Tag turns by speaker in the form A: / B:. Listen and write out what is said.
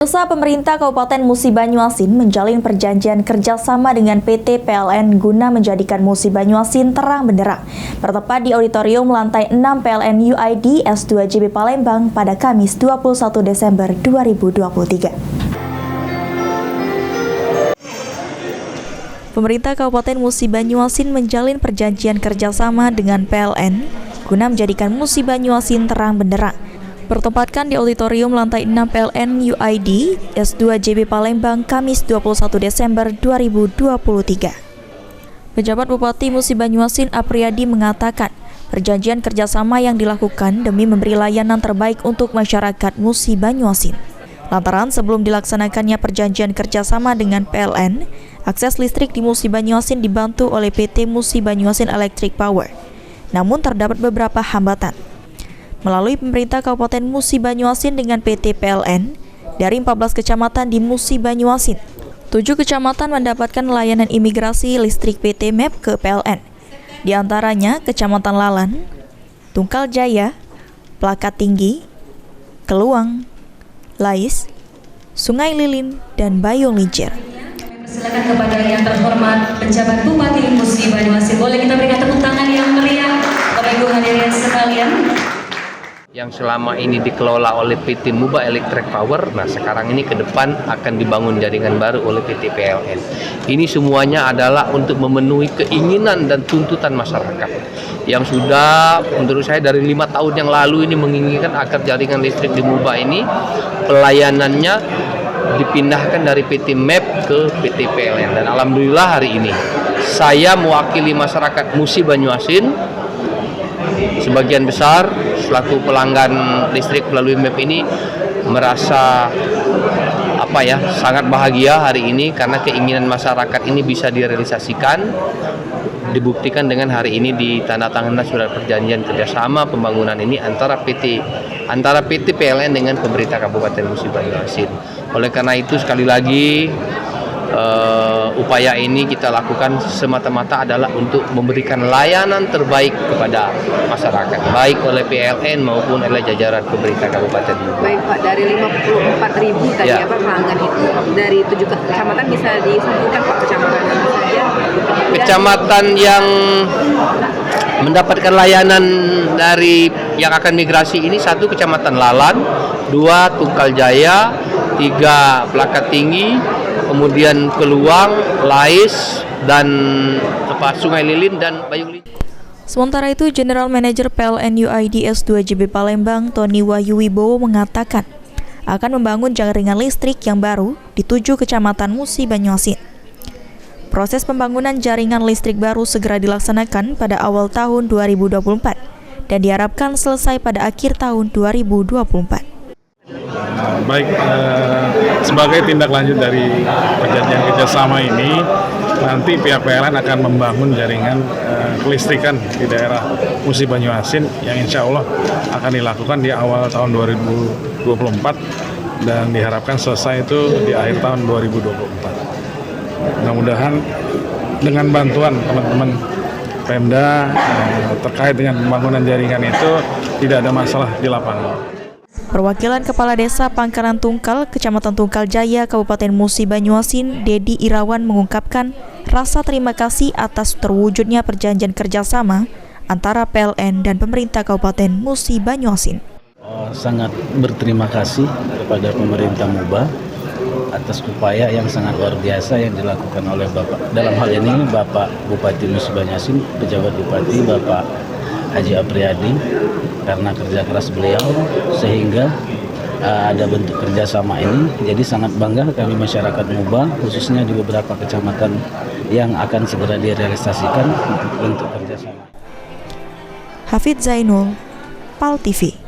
A: Pemirsa, pemerintah Kabupaten Musi Banyuasin menjalin perjanjian kerjasama dengan PT PLN guna menjadikan Musi Banyuasin terang benderang. Bertepat di auditorium lantai 6 PLN UID S2 JB Palembang pada Kamis 21 Desember 2023. Pemerintah Kabupaten Musi Banyuasin menjalin perjanjian kerjasama dengan PLN guna menjadikan Musi Banyuasin terang benderang. Bertempatkan di auditorium lantai 6 PLN UID S2 JB Palembang Kamis 21 Desember 2023. Pejabat Bupati Musi Banyuasin Apriyadi mengatakan, perjanjian kerjasama yang dilakukan demi memberi layanan terbaik untuk masyarakat Musi Banyuasin. Lantaran sebelum dilaksanakannya perjanjian kerjasama dengan PLN, akses listrik di Musi Banyuasin dibantu oleh PT Musi Banyuasin Electric Power. Namun terdapat beberapa hambatan. Melalui pemerintah Kabupaten Musi Banyuasin dengan PT PLN, dari 14 kecamatan di Musi Banyuasin, 7 kecamatan mendapatkan layanan imigrasi listrik PT MEP ke PLN. Di antaranya Kecamatan Lalan, Tungkal Jaya, Plakat Tinggi, Keluang, Lais, Sungai Lilin, dan Bayung Lincir.
B: Silakan kepada yang terhormat Pejabat Bupati Musi Banyuasin. Boleh kita berikan tepuk tangan yang meriah, Bapak Ibu hadirin sekalian.
C: Yang selama ini dikelola oleh PT Muba Electric Power, nah sekarang ini ke depan akan dibangun jaringan baru oleh PT PLN. Ini semuanya adalah untuk memenuhi keinginan dan tuntutan masyarakat yang sudah menurut saya dari 5 tahun yang lalu ini menginginkan agar jaringan listrik di Muba ini pelayanannya dipindahkan dari PT MEP ke PT PLN. Dan alhamdulillah hari ini saya mewakili masyarakat Musi Banyuasin sebagian besar selaku pelanggan listrik melalui MEP ini merasa sangat bahagia hari ini karena keinginan masyarakat ini bisa direalisasikan, dibuktikan dengan hari ini ditandatangani surat perjanjian kerjasama pembangunan ini antara PT PLN dengan pemerintah Kabupaten Musi Banyuasin. Oleh karena itu sekali lagi upaya ini kita lakukan semata-mata adalah untuk memberikan layanan terbaik kepada masyarakat, baik oleh PLN maupun oleh jajaran pemerintah Kabupaten.
D: Baik Pak, dari 54.000 tadi ya. Pelanggan itu dari 7 kecamatan bisa disebutkan Pak kecamatan mana saja?
C: Kecamatan yang mendapatkan layanan dari yang akan migrasi ini 1 Kecamatan Lalan, 2 Tungkal Jaya, 3 Plakat Tinggi, kemudian Keluang, Lais, dan Sungai Lilin dan Bayung Lincir.
A: Sementara itu, General Manager PLN UID S2 JB Palembang Tony Wahyu Wibowo mengatakan akan membangun jaringan listrik yang baru di 7 kecamatan Musi Banyuasin. Proses pembangunan jaringan listrik baru segera dilaksanakan pada awal tahun 2024 dan diharapkan selesai pada akhir tahun 2024.
E: Baik, sebagai tindak lanjut dari perjanjian kerjasama ini, nanti pihak PLN akan membangun jaringan kelistrikan di daerah Musi Banyuasin yang insya Allah akan dilakukan di awal tahun 2024 dan diharapkan selesai itu di akhir tahun 2024. Mudah-mudahan dengan bantuan teman-teman Pemda terkait dengan pembangunan jaringan itu tidak ada masalah di lapangan.
A: Perwakilan Kepala Desa Pangkalan Tungkal, Kecamatan Tungkal Jaya, Kabupaten Musi Banyuasin, Dedi Irawan mengungkapkan rasa terima kasih atas terwujudnya perjanjian kerjasama antara PLN dan pemerintah Kabupaten Musi Banyuasin.
F: Sangat berterima kasih kepada pemerintah Muba atas upaya yang sangat luar biasa yang dilakukan oleh Bapak. Dalam hal ini Bapak Bupati Musi Banyuasin, Pejabat Bupati Bapak Haji Apriyadi, karena kerja keras beliau sehingga ada bentuk kerjasama ini. Jadi sangat bangga kami masyarakat Muba, khususnya di beberapa kecamatan yang akan segera direalisasikan untuk kerjasama.
A: Hafid Zainul, PAL TV.